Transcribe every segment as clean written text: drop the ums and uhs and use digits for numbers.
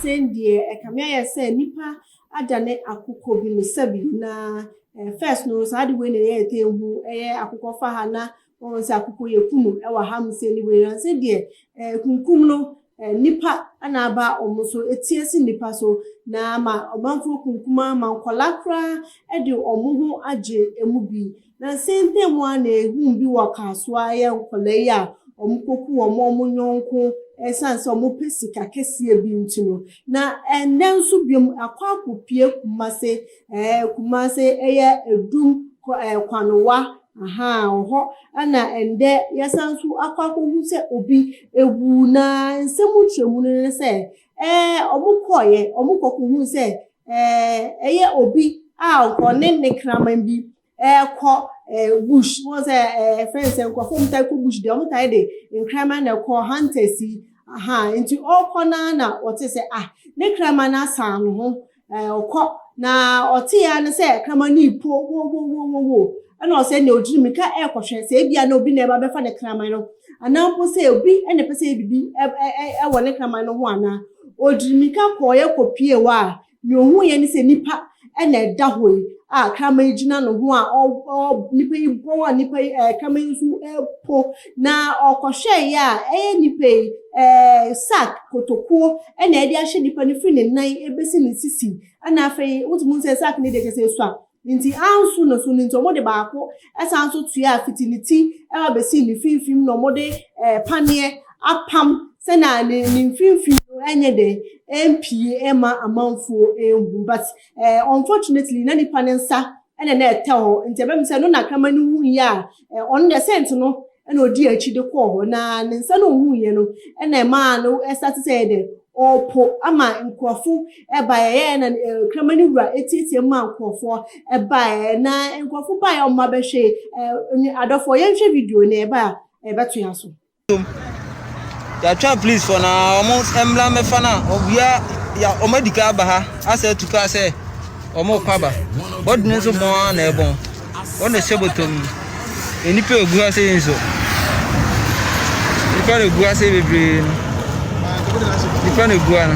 sendi ekamya say nipa adane akukọ bi no sabi na first no so ade we na ye tehu akukọ fa ha na won say akukọ yekunu e wa ham say ni we na sendi kunkum no nipa ana ba omuso etiesi nipa so na ma omanfo kunkuma ma nkolakra e de omuhu age emu bi na sente mu ana ehu bi wakaso aye nkolai a omukoku omunyonko esanse omupesika kesie bi ntino na enenso biom akwakopie kumase eye edum kwanowa oho ana ende yasansu akwakohu se obi ewu na nsemu twemu ne se omukokohu se eye obi a okone ne kraman bi ko bush was friends and from taiko bush de omutai de nkraman na ko hunters into all corner na what say ne kraman na san ho okọ na otia ne se kraman ni po wo ana say ne odrimika ekohwe se bia na obi na eba befa ne kraman no anampo say obi ene pese bibi wo ne kraman no ho ana odrimika koye kopie wa ne ohu ye ne se nipa ene eda hoyi kraman gina no ho a nipa ibo nipa kraman su po na okohwe ya nipa sack kotoko ene ede ahye nipa ne firi ne nan ebesi ne sisi ana afei wotumu se sack ne de kese so a nti ansu no so nti omode baako esanso tua afitiniti besi ne finfim no omode panie apam se na ne finfim enye de MP ema amanfo ehu but unfortunately na nipa ne nsa ene na eteho nti ebem se no na kama ne hu ya on the sense no ene odi achi de ko ho na ne nsa no hu ye no ene ma no start say de opo ama nkrofo eba na kama ne wura etietie ma nkrofo eba na nkrofo ba ya omma behwe adofo ye hwe video na eba to yaso ya please for na almost embla me fana obia ya omedika ba ha ase tuka se omo kwaba bodne so bon na ebon wona shebotom enipe ogu ase enso nipa ne gu ase bebre nipa ne gu ana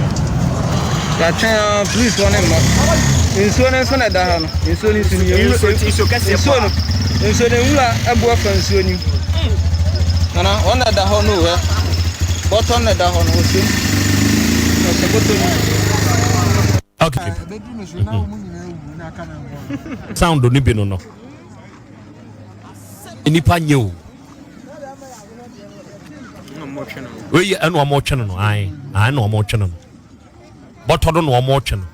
ya please for na ma enso ne so na da ha no enso ni suni enso kase pa enso ne wula abu afa enso ni ana ona da ho no we bottom na da ho no so se bottom okay sound oni bi no enipa nyew we anu amocheno no ai no amocheno no botodo no amocheno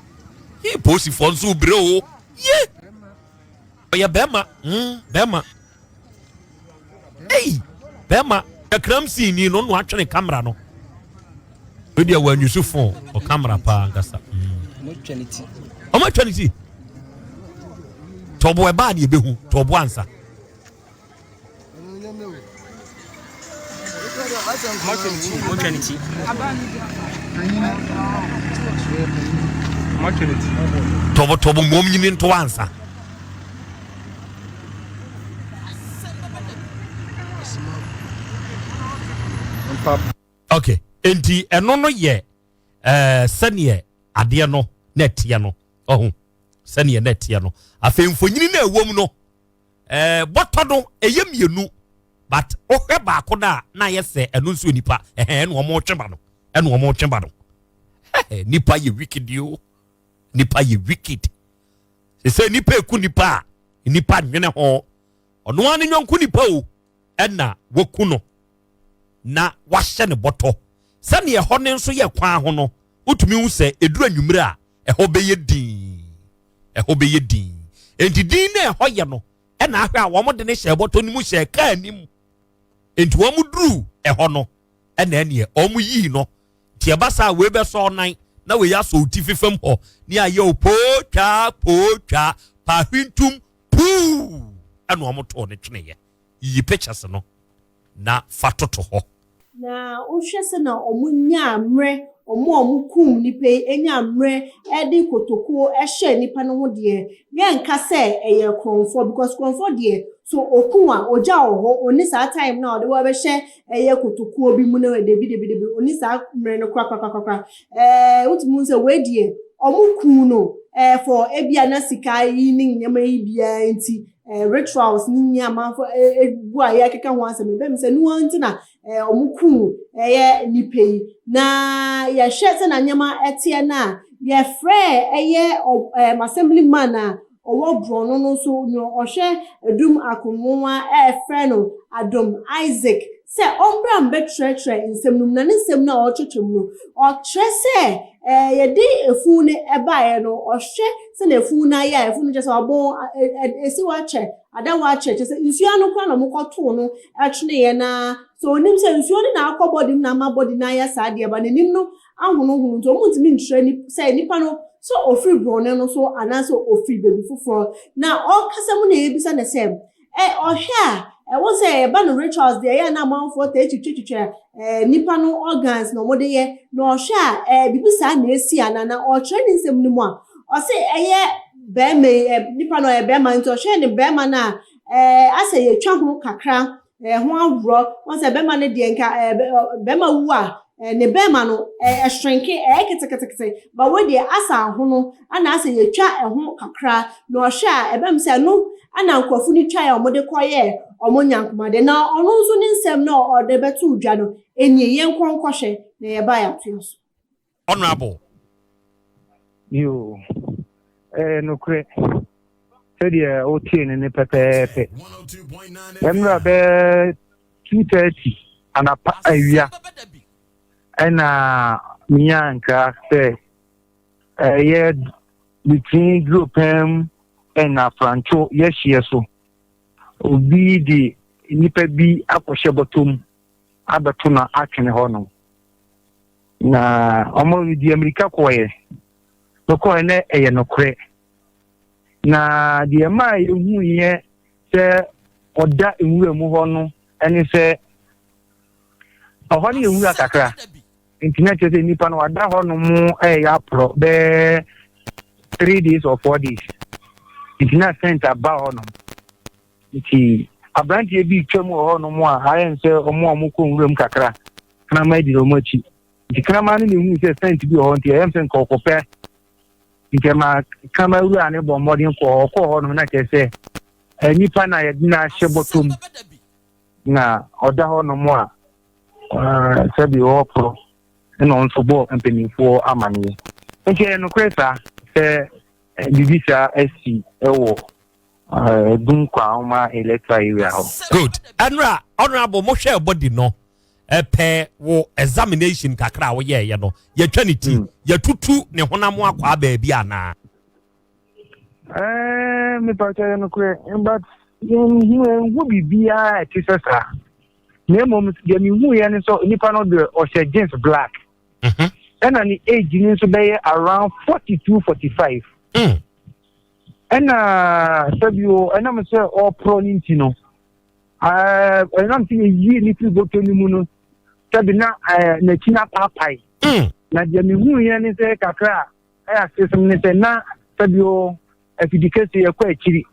he posi for so bre o ye oya bema hey bema akram si ni no atwene camera no we dia wa nyusu phone o camera pa ngasa o ma twenty tobo e ba de behu tobo ansa tobo mom nyini nto ansa okay enti eno no ye sane ade no netie no ohun sane netie no afemfonyini na ewom no botodo eyemienu but ohwe ba akoda na yese eno nso nipa eno omo tweba no nipa ye wicked yo nipa ye wicked se nipa eku nipa nwene ho ono ane nyonku nipa o ena woku no na wahye ne boto sane ye ho ne nso ye kwa ho no utumi hu se edura nwumire a eho beye din enti din na eho ye no ena ahwe a wo mo de ne hye boto ni mu hye ka anim enti wo mu duru eho no ena ene o mu yi no tie basa we be so nan na we ya so ti fefem ho ni aye o potwa pa hwintum pu ena o mo to ne twene ye yi pictures no na fatoto ho na ohwese na omunya amre omo kum nipa enya mre edi kotoko ehye nipa no ho de ye nka se eye kronfo because kronfo de so okunwa oja oho oni sa time na ode wo be hye eye kotoko bi mu na de bi oni sa mre no kwa utimu se we de omo kun no for ebia na sika yi ni nyama yi bia nti rituals ni nyama for bu aye keka ho asem be me se nu anti na omukun nipe na ye hye se na nyama etie na ye frɛ assemblyman a owo brono no so no ohwe adum akomoa frɛ no Adom Isaac se ombram betrɛtrɛ nsɛm num na ne nsɛm na ɔtwetwem no ɔtrɛ se ye di efu ne ɛbaaye no ɔhwe se na efu na ya efu no je se ɔbɔ esi wa kyɛ ada wa kyɛ se nsuo no kwa na mokɔto no atwene ye na so onim se nsuo ne na akɔbɔ dim na ma body na ya sa de ba nenim no ahono nto mutimi ntrɛ ni se nipa no so ofiri brone no so anaso ofiri bebi fufuro na ɔkasa mu na ebisa na se ɔhwe a wo say ba no rituals there ya na amanfo ta etwetwetwe nipa no organs no mode ye na ohwe a bibisa na esi ana na o training nsem ni mu a o say be me nipa no be ma nto ohwe ni be ma na ase ye twa ho kakra ho awro wo say be ma ne de nka be ma wu a ne be ma no shrinke ketekete ba we de asa ho no ana ase ye twa ho kakra na ohwe a be m say no ana nkofu ni twa ya omode koye omonyankomade na ono nso ni nsem na ode betu udwa no enye yen kronkohwe na ye ba ya twinso honorable yo no kre said o tin ne pepepe emra be 2:30 ana pa awia ana miyanka se ye between group and Franco yes so obi di nipa bi akɔhye bɔtom abato na atwene hɔ no na ɔmo di America kɔɛ no kɔɛ ne ɛyɛ no korɛ na die ma ehu yɛ sɛ ɔda ewura mu hɔ no ɛne sɛ ɔhɔ ne ewura kakra internet sɛ nipa no wada hɔ no mu ɛyɛ apro be 3 days or 4 days. It's not sent about no. It's a branch be twem ho no mo a hayen se omo amoko nwuram kakra kana ma di omochi. The kraman ni hu se sent bi ho nti em sen kokope. Nke ma kama ru ane bo modin ko ho no na ke se nipa na ye na hyebotom na oda ho no mo a se bi ho pro no nso bo empenifo amane. Nke no kwesa se Bvsh SC ewo dunkwa uma electoral area ho. Good. Anra honorable mo hwe body no pe wo examination kakra wo ye no ye twanity ye tutu ne honam akwa ba bi ana. Me pa cha no kwe but hu bibia etisesa. Me mom ye mi hu ye ne so nipa no de o she jeans black. And an age ni so be around 42-45. And Sabio, and I'm say all pro Nintino. And I'm thinking ye little go to Nimuno, Sabina, Natina Papai. Nadia Mimu and say Kakra. I asked some na Sabio, if you declare a quite chilly.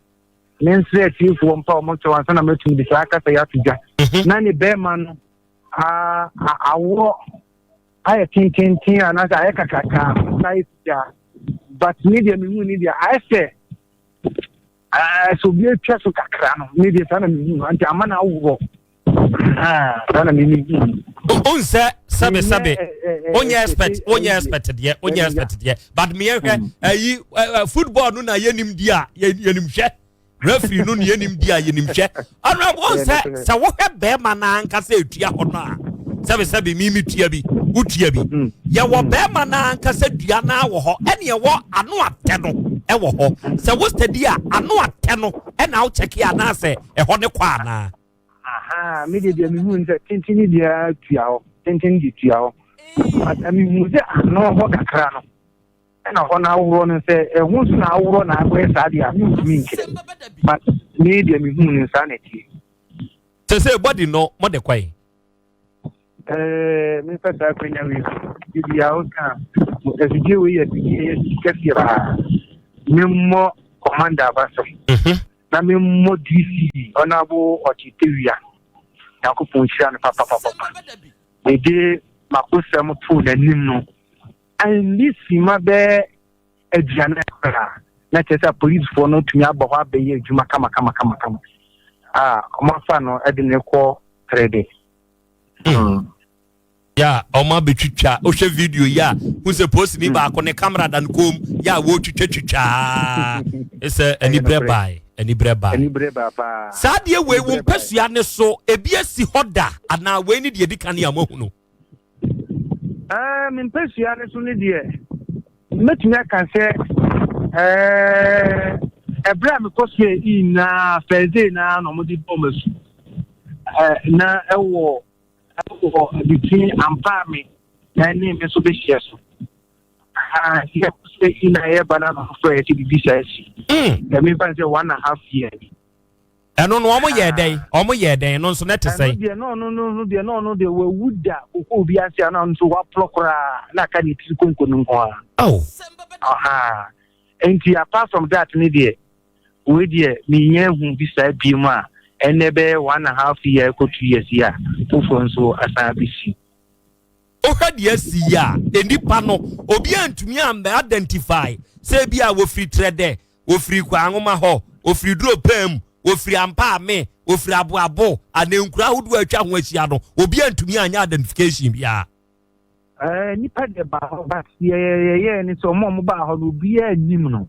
Men say you for 1 pound much once and I'm to the Saka Sayatuja. Nanny Bearman, I walk. I think and as I kaka nice but media I say so be a chess of kakra media sana and amana wo sana mimi unse sabe onya expected ye but me football no na yenim dia yenim hwe referee no na yenim dia yenim hwe ana onse sa wo hwe be ma na anka se etua ho no a sabe mimi tua bi utia bi ye wo be ma na anka se dua na wo ho ene ye wo ano ate no e wo ho se wo study a ano ate no e na wo check ya na se e ho ne kwa na aha me de mi hu nse tintini dia tua ho tintini di tua ho ami mu de ano ho kakra no e na ho na awuro no se e hu so na awuro na agwe sa dia mi nkire but me de mi hu nsa na ti se body no mo de kwai Me first I bring you. If you are as you we get here. Me more commander vessel. Na me more DC honorable Ochitevia. Yakupon Shan Papa. They did Makusam food and Nimno. And this my bear a janera. Not as a police for no to me about Bay Jumakama. My son or Edin call 3 days. Yeah, Oma Bichucha, Osha video, yeah, who's supposed to be back on the camera than come, yeah, wo chucha. It's any breby. Sadia way won't pass ya so a BSC hoda, and now when did you can yamono? In Persian, only dear. Let me can say, a bram because in Thursday now, no more bombers. Now a war. Between Ampami and name is Bvsh. He has stayed in a banana for a Bvsh. The me fancy 1.5 years. And on 1 year day, almost year day, and also not to say, no, they were wood that who be as announced to what procura, like I need to conclude. Oh, and apart from that, Lydia, with ye, me, whom beside Pima. And never 1.5 year, 2 years, yeah. So as I be see. Oh, yes, yeah. In the panel, Obian to me, I'm identify. Say, be our free trade there, or free Quangoma ho, or free draw pem, or free ampa me, or free abuabo, and then crowd work out with Yano, Obian to me, an identification, yeah. Nipa de ba, but yeah, and it's a mobile who be a nimno.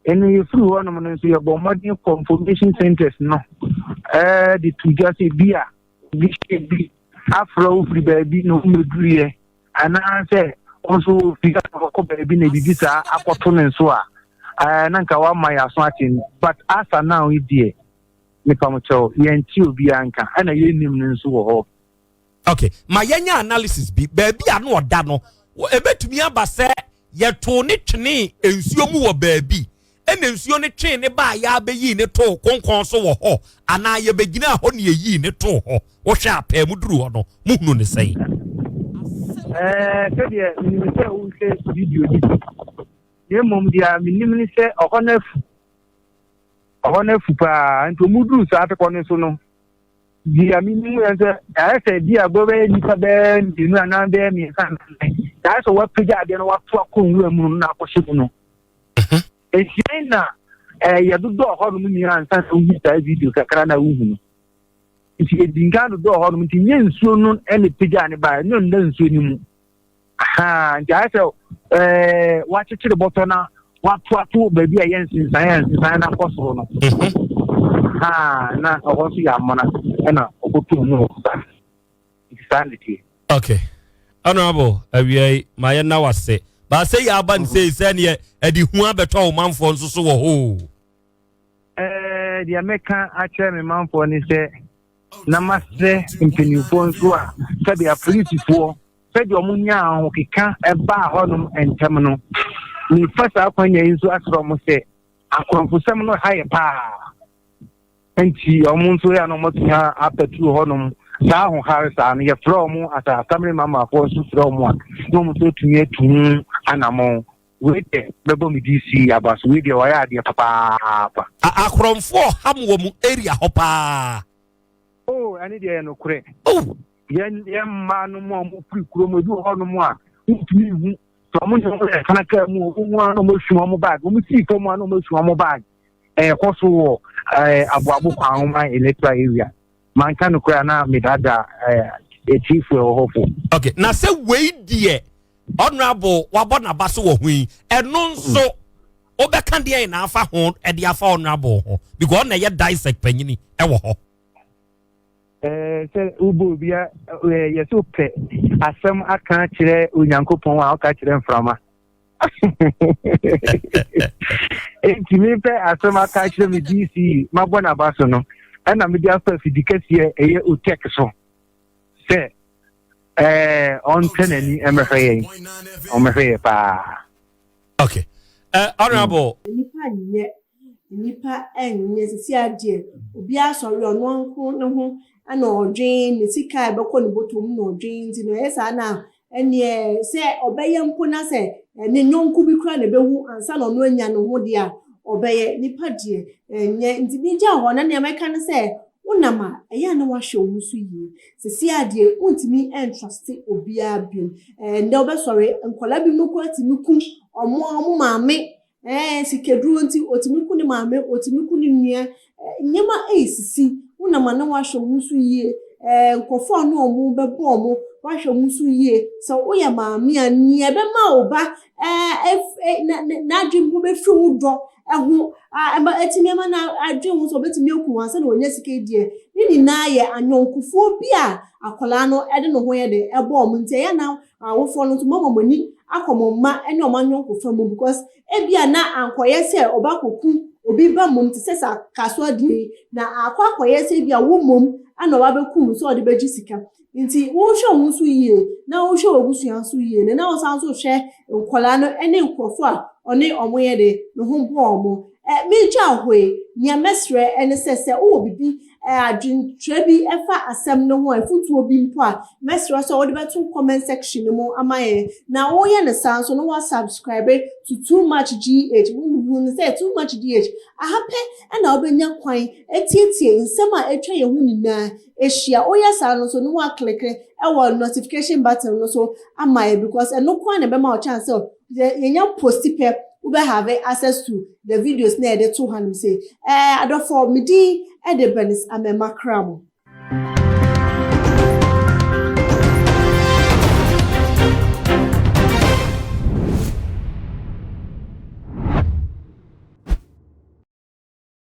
And you flew on to your bombarding confirmation centers, no. The two just a beer, which be Afro free baby, no degree. And I say also figure of a baby, a visa, aquaton and so on. Nankawa my asmartin, but as a now, dear, Nicomacho, Yan Tio Bianca, and a union so. Okay, my young analysis be baby, I know Dano. A bet to me about say, yet to me, and so baby. And then you only train a buy ya be in a talk, so ho, and I you begin a honey ye in a talk, or sharp, a mudru or no, moon the same. Video. Dear Mum, dear, minimally say, honor fupa, and to mudru at a corner so no. Dear, I said, dear, go away, Nika Ben, you know, and there me. That's what Pija, then what to a cool moon now for Shibuno. And China, you do hormone and some video, Kakrana woman. If you didn't do hormone, you soon any pigeon by none doesn't swim. And I said, watch it to the bottom now. What to baby against science, and possible. Now, I want to see a monarch and a good know. Insanity. Okay. Honorable, my now I say. But say Yaban says, and yet, Eddie Huabeto, man for so ho. The American actually man for any say, Namaste, in Penufon, said they are police for, said your munya, okay, can't a bar honum and terminal. Me first up when you into us from say, I come for some higher power. And she almost ran almost after 2 honum. Now, Harris, and your from as a family mamma for from one. No to me to Anamo. Wait, Bebom DC about with your idea, papa. I from 4 Hamwom area hopper. Oh, I need no credit. Oh, young man, no more free chromo do on one. Someone can move one almost one bag. We see from one almost one bag. A horse war, a babu my electoral area. Man can cry now, me that a chief will hopeful. Okay, now say, wait, dear. Honorable, Wabana Basso, and non so Obecandia in Alpha Horn at the Alpha Honorable, because now you dissect penny, ever. Say, Ubu, yes, okay. As some I can't cheer, Uncle Pon, I'll catch them from her. And to me, as some I catch them with DC, my one Abasono. And I'm the first because here a year will take so. Say, on 10 and MFA, on my paper. Okay. Honorable. Nipa and yes, see, I did. Be a sorry on one corner, ana odwen ne sika e be kɔ ne botom na odwen nti no yesa na ene se obeye mpo na se ne nyonku bi kra na bewu ansa na no anya no ho dia obeye nipa die nye nti bi gya ho na ne meka ne se unama eya na wa hwe omusu yi se si ade untimi entrust obia bim nde obesore nkola bi mu ko atimiku omo maame sikeduru nti otimiku ni maame otimiku ni nua nyema esisi unama na wa hwe omusu yi nkofo no omu bebo omu wa hwe omusu yi so oya maame ani ebe ma oba na adwimpo be fi wudo ehu etimi ma na adwin so betimi eku ansa na onya sika die ni na ye anyonkufo bi a akola no ede no ho ye de ebo omu nti ye na awofo no to mamani akomomma ene omanyonkufa mu because ebia na ankoye se obakoku obi ba mum ti sesa kaso adie na akwakoye se bia wo mum ana obabekum so ode beji sika nti wo hwe wo so yie na wo hwe obusuan so yie na wo san so hwe nkola no ene nkofo a one omoye de no ho mpo omo meja hwe nya mesre ene sese wo bibi adwintwe bi efa asem no ho efutuo bi mpo a mesre so wo de beto comment section mo amaye na wo ye ne san so no wa subscribe to too much gh wo say too much gh ahape na obenya kwan etietie nsem a etwa ye hu nyina ehia wo ye san so no wa click our notification button no so amaye because eno kwan na be ma o chance yenya post pe we have access to the videos na dey to hand say adofo midi Edebenis amema kramo